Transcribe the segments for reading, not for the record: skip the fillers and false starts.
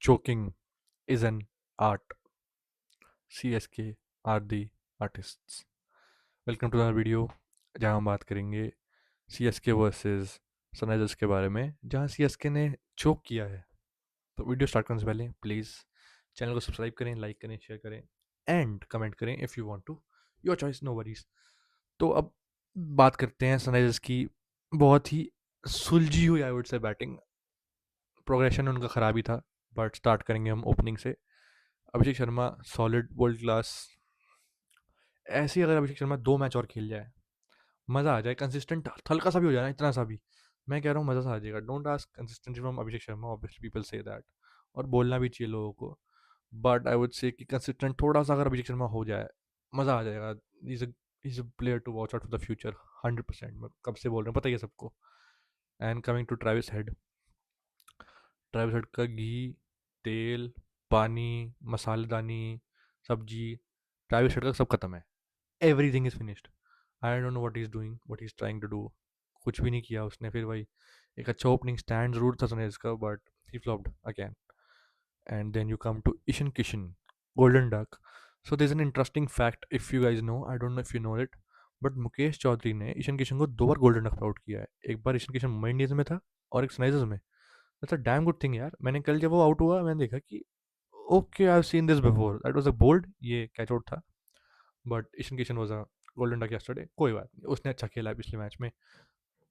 Choking is an art. CSK are the artists. Welcome to the video जहाँ हम बात करेंगे CSK वर्सेस सनराइजर्स के बारे में जहाँ CSK ने चोक किया है। तो वीडियो स्टार्ट करने से पहले प्लीज़ चैनल को सब्सक्राइब करें, लाइक करें, शेयर करें एंड कमेंट करें if you want to. Your choice, no worries. तो अब बात करते हैं सनराइजर्स की। बहुत ही सुलझी हुई आई वुड से बैटिंग। प्रोग्रेशन उनका ख़राब ही था, बट स्टार्ट करेंगे हम ओपनिंग से। Abhishek Sharma solid world class. ऐसे ही अगर अभिषेक शर्मा 2 मैच और खेल जाए, मज़ा आ जाए। कंसिस्टेंट हल्का सा भी हो जाए ना, इतना सा भी, मैं कह रहा हूँ मज़ा सा आ जाएगा। Don't ask consistency from Abhishek Sharma, obviously people say that, और बोलना भी चाहिए लोगों को। बट आई वुड से कि कंसिस्टेंट थोड़ा सा अगर अभिषेक शर्मा हो जाए, मज़ा आ जाएगा। Is a player to watch out for the future. 100%। मैं कब से बोल रहा हूँ, पता ही है सबको। And coming to Travis Head. Travis Head का घी, तेल, पानी, मसालेदानी, सब्जी, ट्रेविस हेड का सब खत्म है। Everything is finished. I don't know what he is doing, what he is trying to do. कुछ भी नहीं किया उसने। फिर भाई एक अच्छा ओपनिंग स्टैंड ज़रूर था सनराइज़र्स का, but he flopped again. And then you come to Ishan Kishan, golden duck. So there is an interesting fact, if you guys know, I don't know if you know it, but Mukesh Choudhary ने ईशन किशन को 2 बार golden duck out किया है। एक बार Ishan Kishan Mumbai Indians में था और एक Sunrisers में। That's a damn good thing यार। मैंने कल जब वो आउट हुआ, मैंने देखा कि okay, I have seen this before, that was a bowled, ये कैच आउट था। But Ishan Kishan was a golden duck yesterday. कोई बात नहीं, उसने अच्छा खेला है पिछले मैच में।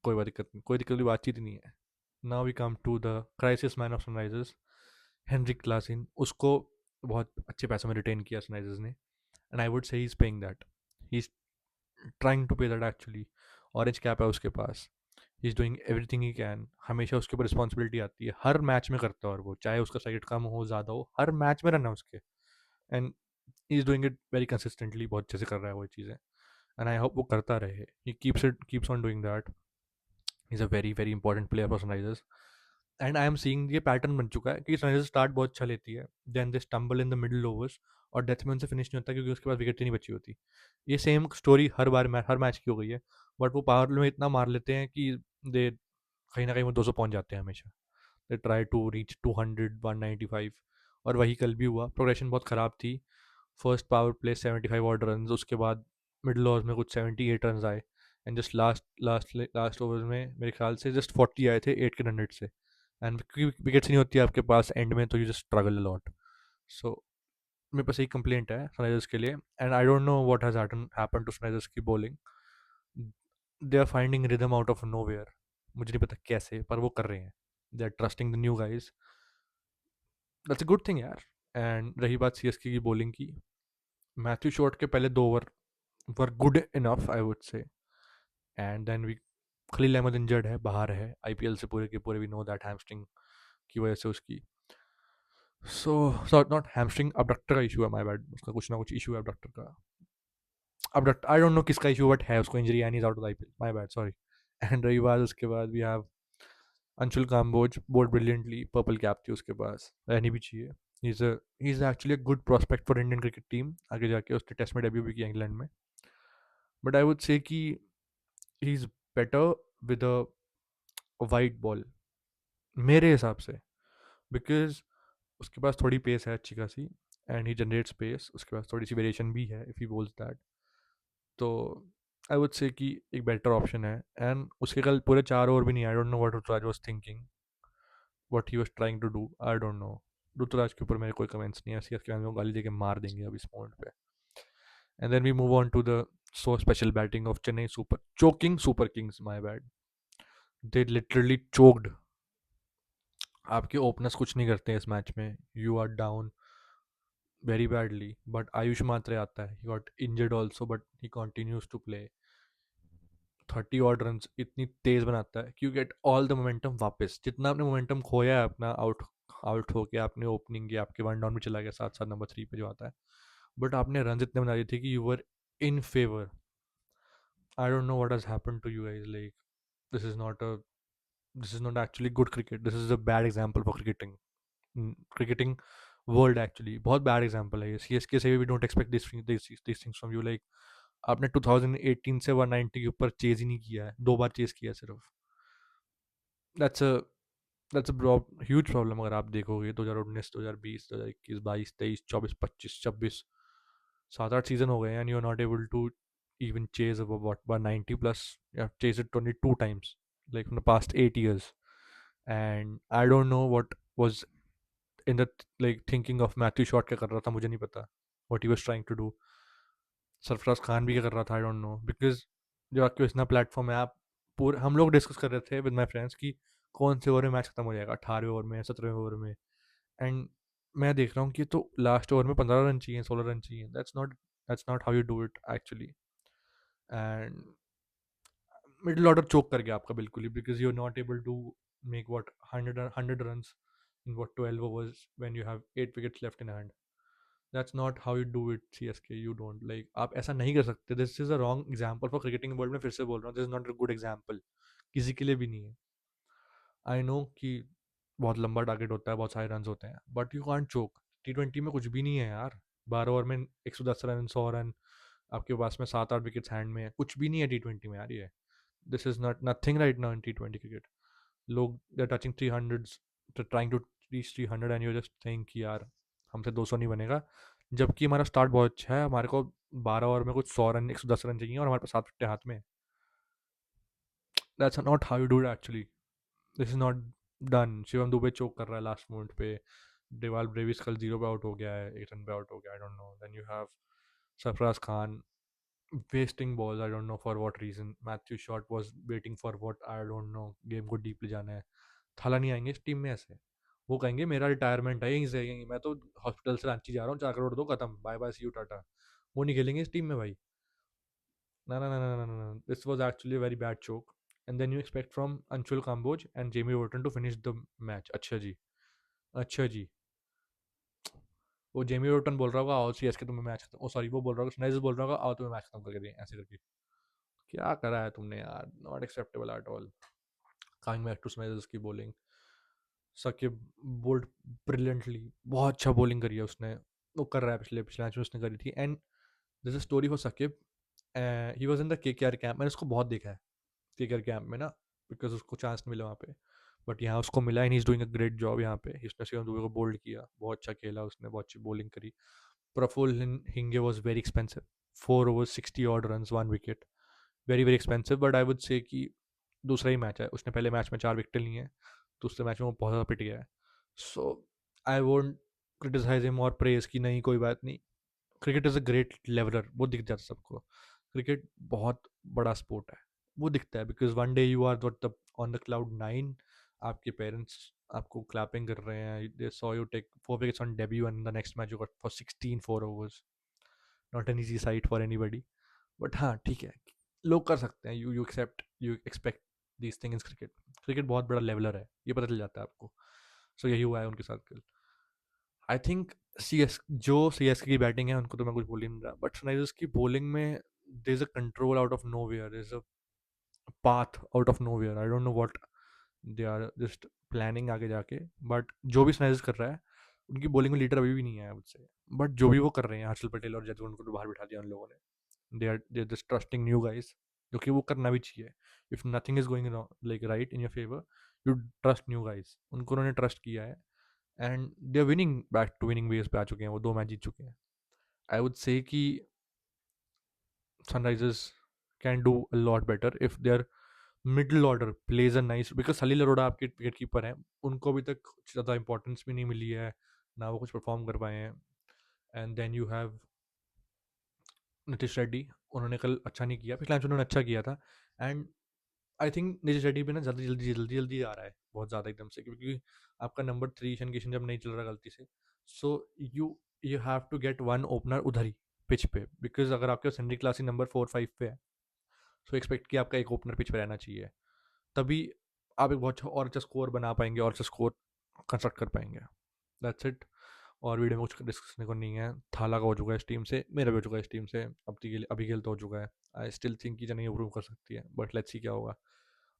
कोई बात दिक्कत नहीं, कोई दिक्कत वाली बातचीत ही नहीं है। Now we come to the crisis man of Sunrisers, Heinrich Klaasen. उसको बहुत अच्छे पैसों में रिटेन किया सनराइजर्स ने, and I would say he is paying that. He is trying to pay that actually. Orange cap है उसके पास। He is doing everything he can. हमेशा उसके ऊपर रिस्पॉन्सिबिलिटी आती है, हर मैच में करता है, और वो चाहे उसका साइड कम हो ज़्यादा हो, हर मैच में रन है उसके। And he is doing it very consistently, बहुत अच्छे से कर रहा है वो चीज़ें। एंड आई होप वो करता रहे। He keeps on doing that. Is a very very important player for Sunrisers. And I am seeing ये पैटर्न बन चुका है कि सनराइजर्स स्टार्ट बहुत अच्छा लेती है, then they stumble in the middle overs, और डेथ में उनसे फिनिश नहीं होता क्योंकि उसके पास विकेट ही नहीं बची होती। ये सेम स्टोरी हर मैच की हो गई है। बट वो पावर में इतना मार लेते हैं कि दे कहीं ना कहीं वो 200 पहुंच जाते हैं हमेशा। They try to reach 200, 195। और वही कल भी हुआ। प्रोग्रेशन बहुत ख़राब थी। First power play 75 odd run, उसके बाद मिडिल ओवर में कुछ 78 रन आए, एंड जस्ट लास्ट ओवर में मेरे ख्याल से जस्ट 40 आए थे 8 के रन से। एंड क्योंकि विकेट्स नहीं होती आपके पास एंड में, तो you just struggle a lot. So मेरे पास यही कंप्लेंट है सनराइजर्स के लिए। And I don't know what has happen to Sunrisers की bowling. They are finding rhythm out of nowhere. मुझे नहीं पता कैसे, पर वो कर रहे हैं। They are trusting the new guys. That's a good thing यार। एंड रही बात सीएसके की बॉलिंग की, मैथ्यू शॉट के पहले 2 over were good enough I would say. And then we, Khaleel Ahmed injured है, बाहर है आईपीएल से पूरे के पूरे। वी नो दैट हैमस्ट्रिंग की वजह से उसकी। सो नॉट हैमस्ट्रिंग, अबडक्टर का इशू है, माय बैड। उसका कुछ ना कुछ इशू है अबडक्टर का। अबडक्टर आई डोंट नो किसका इशू, बट है उसको injury, and is out of IPL, my bad, sorry. And रही बात उसके बाद, we have Anshul Kamboj, bowled brilliantly, purple cap थी उसके पास, रहनी भी चाहिए। He is actually a good prospect for Indian cricket team. आगे जाके उसने टेस्ट में डेब्यू भी किया इंग्लैंड में। बट आई वुड से कि he is better with a white ball, मेरे हिसाब से। बिकॉज उसके पास थोड़ी पेस है अच्छी खासी, एंड ही जनरेट्स पेस। उसके पास थोड़ी सी वेरिएशन भी है, इफ़ ही बोल्स दैट। तो आई वुड से कि एक बेटर ऑप्शन है। एंड उसके कल पूरे 4 ओवर भी नहीं। I don't know what Ruturaj was thinking, what he was trying to do, I don't know. Ruturaj के ऊपर मेरे कोई कमेंट्स नहीं है। सीएस के को गाली देके मार देंगे अब इस पॉइंट पे। And then we move on to the so special batting of Chennai super choking super kings, my bad. They literally choked. आपके ओपनर्स कुछ नहीं करते हैं इस मैच में। You are down very badly, but Ayush Matre आता है, he got injured also, but he continues to play। 30 odd runs इतनी तेज बनाता है कि you get all the momentum वापस। जितना आपने मोमेंटम खोया है अपना, आउट आउट होके आपने ओपनिंग की, आपके 1 डाउन में चला गया, साथ साथ नंबर 3 पे जो आता है, बट आपने रन इतने बना दिए थे कि you were in favour. I don't know what has happened to you guys, like this is not a this is not actually good cricket, this is a bad example for cricketing. Cricketing world actually बहुत bad example है ये। CSK से we don't expect this things from you. Like आपने 2018 से 190 के ऊपर chase ही नहीं किया है, 2 बार चेज किया है सिर्फ। That's a that's a huge problem. अगर आप देखोगे 2019, 2020, 2021, 22, 23, 24, 25, 26, 7-8 सीजन हो गए and you are not able to even chase above what by 90 plus. You have chased it only two times, like in the past 8 years. And I don't know what was in the like thinking of Matthew Short क्या कर रहा था, मुझे नहीं पता what he was trying to do. Sarfaraz Khan भी क्या कर रहा था, आई डोंट नो, बिकॉज जो आपके इतना प्लेटफॉर्म है, आप पूरे हम लोग डिस्कस कर रहे थे विद माई फ्रेंड्स कि कौन से ओवर में मैच खत्म हो जाएगा, 18वें ओवर में, 17वें ओवर में। एंड मैं देख रहा हूँ कि तो लास्ट ओवर में 15 रन चाहिए, 16 रन चाहिए। That's not how you do it actually. And middle order choke कर गया आपका बिल्कुल ही, because you are not able to make what 100 run in what 12 overs when you have 8 wickets left in hand. That's not how you do it, CSK. You don't like, आप ऐसा नहीं कर सकते। This is a wrong example for cricketing world में, फिर से बोल रहा हूँ, this is not a good example, किसी के लिए भी नहीं है। आई नो कि बहुत लंबा टारगेट होता है, बहुत सारे रन होते हैं, but you can't choke. T20 में कुछ भी नहीं है यार। 12 ओवर में 110 रन, 100 रन, आपके पास में 7-8 विकेट्स हैंड में है, कुछ भी नहीं है T20 में यार। ये this is not nothing right now in T20 cricket. लोग they are touching 300s, trying to reach 300, and you just think कि यार हमसे 200 नहीं बनेगा। जबकि हमारा स्टार्ट बहुत अच्छा है, हमारे को 12 ओवर में कुछ 100 रन, 110 रन चाहिए, और हमारे पास 7 विकेट हाथ में। That's not how you do it actually. This is not done. Shivam Dube choke कर रहा है लास्ट मोमेंट पे। डेवाल ब्रेविस कल 0 पे आउट हो गया है, 8 रन पे आउट हो गया, I don't know. Then you have Sarfaraz Khan wasting balls, I don't know for what reason. Matthew Short was waiting for what, I don't know. Game को डीप ले जाना है। थाला नहीं आएंगे इस टीम में ऐसे। वो कहेंगे मेरा रिटायरमेंट है यहीं से, यहीं मैं तो हॉस्पिटल से रांची जा रहा हूँ, 4 करोड़ दो, खत्म, bye bye, see you, tata. वो नहीं खेलेंगे इस टीम में भाई। ना ना ना ना ना ना, this was actually very bad choke. And then you expect from Anshul Kamboj and Jamie Overton to finish the match. अच्छा जी, अच्छा जी। वो जेमी वर्टन बोल रहा होगा आओ सीएसके तुम्हें मैच खत्म, ओ सॉरी, वो बोल रहा होगा, स्नेज बोल रहा होगा आओ तुम्हें मैच खत्म करके दें, ऐसे करके। क्या करा है तुमने यार, not acceptable at all. Coming back to स्नेज की बॉलिंग, साकिब बोल्ड ब्रिलियंटली, बहुत अच्छा बॉलिंग करी है उसने। वो कर रहा है, पिछले पिछले मैच में उसने करी थी। And this a story for Sakib. He was in the KKR camp, मैंने उसको बहुत देखा है केकेआर कैंप में ना, बिकॉज उसको चांस नहीं मिला वहाँ पे। बट यहाँ उसको मिला, and he is doing a great job यहाँ पे। उसने शिवम दुबे को बोल्ड किया, बहुत अच्छा खेला उसने, बहुत अच्छी बॉलिंग करी। Praful Hinge was very expensive, 4 overs 60 odd runs, 1 wicket, very very expensive. But I would say कि दूसरा ही मैच है, उसने पहले मैच में 4 विकेट ली हैं, दूसरे मैच में वो बहुत ज़्यादा पिट गया है। सो आई वोंट क्रिटिसाइज हिम और प्रेज कि नहीं कोई बात नहीं। Cricket is a great leveller, वो दिख जाता है सबको। क्रिकेट बहुत बड़ा स्पोर्ट है, वो दिखता है, because one day you are the on the cloud 9। आपके पेरेंट्स आपको क्लैपिंग कर रहे हैं, they saw you take 4 wickets on debut, and the next match you got for 16 4 overs। Not an easy sight for anybody. But हाँ ठीक है, लोग कर सकते हैं, you expect these thing in cricket. Cricket बहुत बड़ा लेवलर है, ये पता चल जाता है आपको। सो यही हुआ है उनके साथ कल। आई थिंक सी एस की बैटिंग है, उनको तो मैं कुछ बोल ही नहीं रहा, बट सनराइजर्स की बॉलिंग में there is a control out of nowhere, there is a path out of nowhere. I don't know what they are just planning आगे जाके। बट जो भी सनराइजर्स कर रहा है, उनकी बॉलिंग में लीडर अभी भी नहीं है मुझसे। बट जो भी वो कर रहे हैं, हर्षल पटेल और जयदेव, उनको तो बाहर बिठा दिया उन लोगों ने। They are just trusting new guys, जो कि वो करना भी चाहिए। If nothing is going like right in your favour, you trust new guys. उनको उन्होंने ट्रस्ट किया है, and they are winning, back to winning ways पे आ चुके हैं, वो 2 मैच जीत चुके हैं। आई वुड से कि Sunrisers can do a lot better if their middle order plays a nice, because Salil Arora आपके विकेट कीपर हैं, उनको अभी तक ज़्यादा इंपॉर्टेंस भी नहीं मिली है, ना वो कुछ परफॉर्म कर पाए हैं। And then you have Nitish Reddy, उन्होंने कल अच्छा नहीं किया, पिछले मैच उन्होंने अच्छा किया था। And I think Nitish Reddy भी ना जल्दी जल्दी जल्दी जल्दी आ रहा है, बहुत ज़्यादा एकदम से, क्योंकि आपका नंबर 3 ईशान किशन जब नहीं चल रहा गलती से। So you you have to get one opener उधर ही पिच पे, बिकॉज अगर आपके सेंट्री क्लास ही नंबर 4-5 पे है, सो एक्सपेक्ट कि आपका एक ओपनर पिच पे रहना चाहिए। तभी आप एक बहुत अच्छा और अच्छा स्कोर बना पाएंगे, और अच्छा स्कोर कंस्ट्रक्ट कर पाएंगे। That's it. और वीडियो में कुछ डिस्कस करने को नहीं है। थाला का हो चुका है इस टीम से, मेरा भी हो चुका है इस टीम से, अभी खेल तो हो चुका है। आई स्टिल थिंक कि नहीं इम्प्रूव कर सकती है, बट लेट्स सी क्या होगा।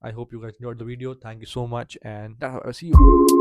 I hope you guys enjoyed the video, thank you so much, and see you.